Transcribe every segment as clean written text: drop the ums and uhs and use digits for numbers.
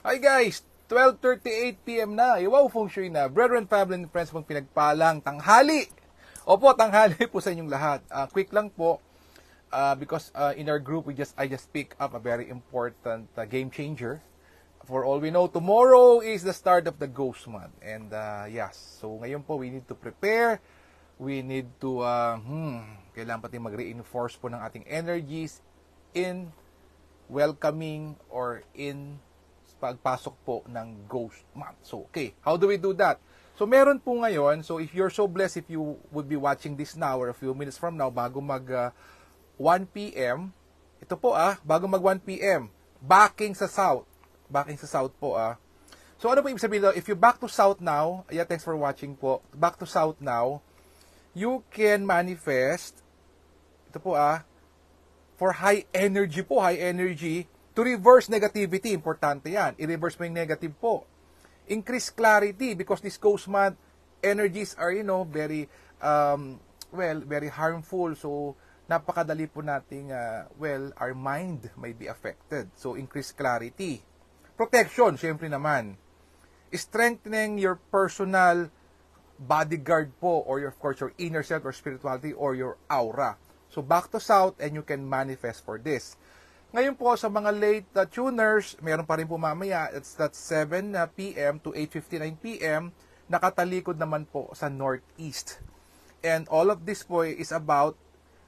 Hi guys! 12:38 PM na. Wow, feng shui na. Brethren, family, and friends mong pinagpalang tanghali. Opo, tanghali po sa inyong lahat. Quick lang po, because in our group, I just pick up a very important game changer. For all we know, tomorrow is the start of the Ghost Month. And yes, so ngayon po, we need to prepare. We need to, kailangan pati mag-reinforce po ng ating energies in welcoming or in pagpasok po ng Ghost Month. So, okay. How do we do that? So, meron po ngayon. So, if you're so blessed, if you would be watching this now or a few minutes from now, bago mag 1 p.m., ito po bago mag 1 p.m., backing sa South. Backing sa South po So, ano po ibig sabihin? If you back to South now, yeah, thanks for watching po. Back to South now, you can manifest, ito po for high energy, to reverse negativity. Importante yan. I-reverse mo yung negative po. Increase clarity because this Ghost Month energies are, very, very harmful. So, napakadali po nating, our mind may be affected. So, increase clarity. Protection, syempre naman. Strengthening your personal bodyguard po, or of course, your inner self or spirituality or your aura. So, back to South and you can manifest for this. Ngayon po, sa mga late tuners, meron pa rin po mamaya, that's 7 p.m. to 8:59 p.m., nakatalikod naman po sa Northeast. And all of this po is about,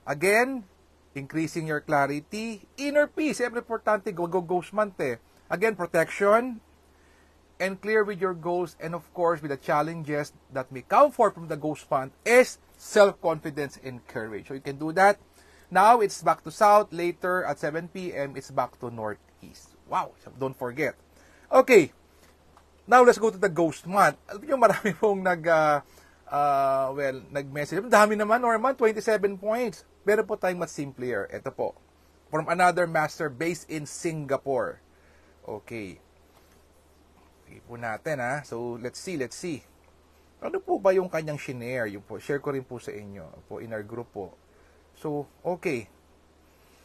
again, increasing your clarity, inner peace. Siyempre, importante, Ghost Month Again, protection, and clear with your goals, and of course, with the challenges that may come forth from the Ghost Month is self-confidence and courage. So you can do that. Now, it's back to South. Later, at 7 p.m., it's back to Northeast. Wow, don't forget. Okay, now let's go to the Ghost Month. Alam niyo, marami pong nag-message. Dami naman, Norman, 27 points. Pero po tayong mas simpler. Ito po, from another master based in Singapore. Okay. Okay po natin, So, let's see. Ano po ba yung kanyang shinare? Yung po, share ko rin po sa inyo po in our group po. So, okay.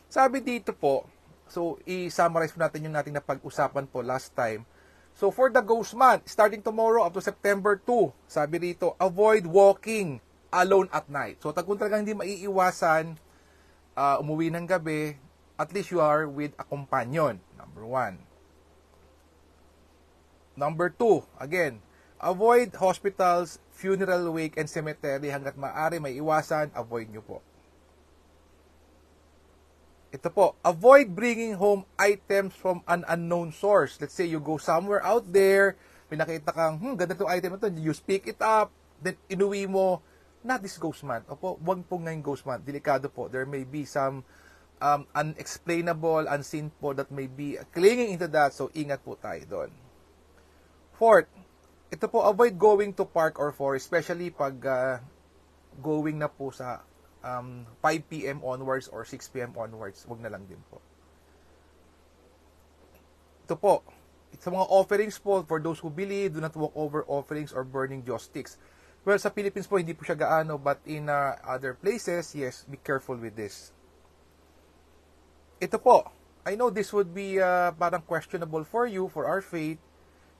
Sabi dito po, so i-summarize po natin yung nating napag-usapan po last time. So, for the Ghost Month, starting tomorrow up to September 2, sabi dito, avoid walking alone at night. So, kung talagang hindi maiiwasan, umuwi ng gabi, at least you are with a companion. Number 1. Number 2, again, avoid hospitals, funeral wake, and cemetery. Hanggat maaari, may iwasan, avoid nyo po. Ito po, avoid bringing home items from an unknown source. Let's say you go somewhere out there, may nakita kang, ganda itong item ito, you pick it up, then inuwi mo, not this Ghost Month. Opo, wag po ngayong Ghost Month. Delikado po. There may be some unexplainable, unseen po that may be clinging into that, so ingat po tayo doon. 4th, ito po, avoid going to park or forest, especially pag going na po sa 5 p.m. onwards or 6 p.m. onwards, wag na lang din po. Ito po, sa mga offerings po, for those who believe, do not walk over offerings or burning joss sticks. Well, sa Philippines po, hindi po siya gaano, but in other places, yes, be careful with this. Ito po, I know this would be parang questionable for you, for our faith.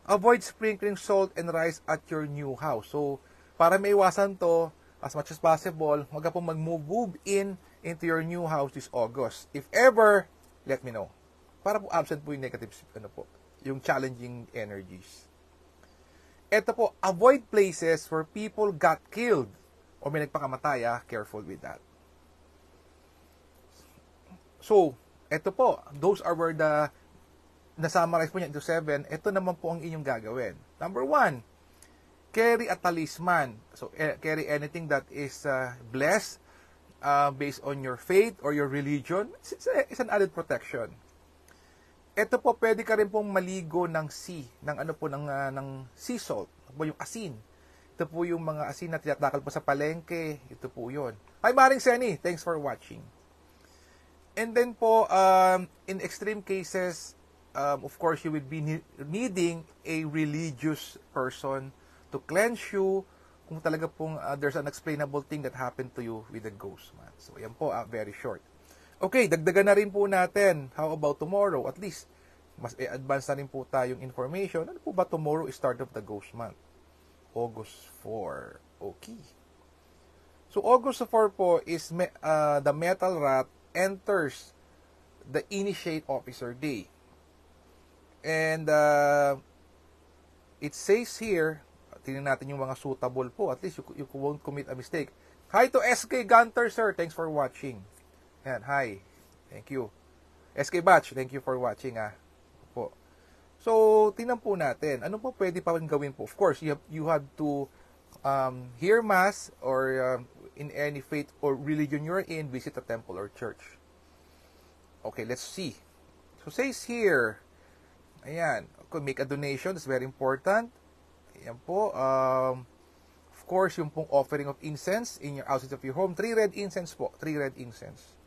Avoid sprinkling salt and rice at your new house. So, para maiwasan to, as much as possible, wag ka pong mag-move into your new house this August. If ever, let me know. Para po absent po yung negative, yung challenging energies. Ito po, avoid places where people got killed o may nagpakamatay, careful with that. So, ito po, those are where the na-summarize po niya into 7. Ito naman po ang inyong gagawin. Number 1, carry a talisman. So, carry anything that is blessed based on your faith or your religion. It's an added protection. Ito po, pwede ka rin pong maligo ng ng sea salt. Ito po yung asin. Ito po yung mga asin na tinatakal po sa palengke. Ito po yun. Hi, Maring Seni. Thanks for watching. And then po, in extreme cases, of course, you would be needing a religious person to cleanse you kung talaga pong there's an unexplainable thing that happened to you with the Ghost Month. So, yan po, very short. Okay, dagdagan na rin po natin. How about tomorrow? At least, mas i-advance na rin po tayong information. Ano po ba tomorrow is start of the ghost month? August 4. Okay. So, August 4 po is the metal rat enters the initiate officer day. And it says here, tingnan natin yung mga suitable po. At least you won't commit a mistake. Hi to SK Gunter, sir. Thanks for watching. Yan, hi. Thank you. SK Batch, thank you for watching, po. So, tingnan po natin. Ano po pwede pa gawin po? Of course, you have to hear mass or in any faith or religion you're in, visit a temple or church. Okay, let's see. So, says here, ayan, make a donation, that's very important. Ayan po, of course, yung pong offering of incense in your outside of your home. 3 red incense po, 3 red incense.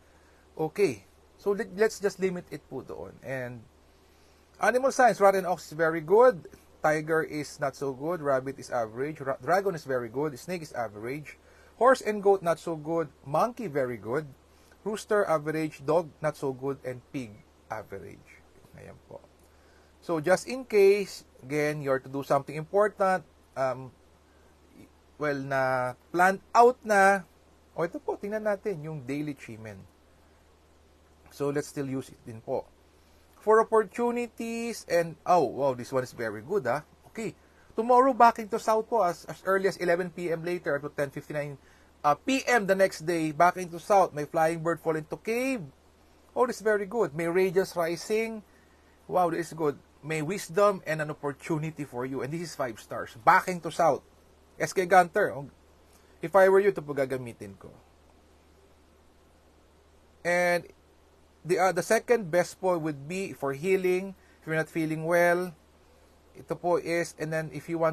Okay, so let's just limit it po doon. And animal signs, rat and ox is very good. Tiger is not so good. Rabbit is average. Dragon is very good. Snake is average. Horse and goat, not so good. Monkey, very good. Rooster, average. Dog, not so good. And pig, average. Ayan po. So, just in case, again, you're to do something important, na planned out na, ito po, tingnan natin, yung daily chimen. So, let's still use it din po. For opportunities, and, this one is very good, Okay. Tomorrow, back into south po, as early as 11 p.m. later, to 10:59 p.m. the next day, back into south, may flying bird fall into cave. This is very good. May radiance rising. Wow, this is good. May wisdom and an opportunity for you. And this is 5 stars. Backing to south. SK Gunter. If I were you, ito po gagamitin ko. And the second best po would be for healing. If you're not feeling well, ito po is, and then if you want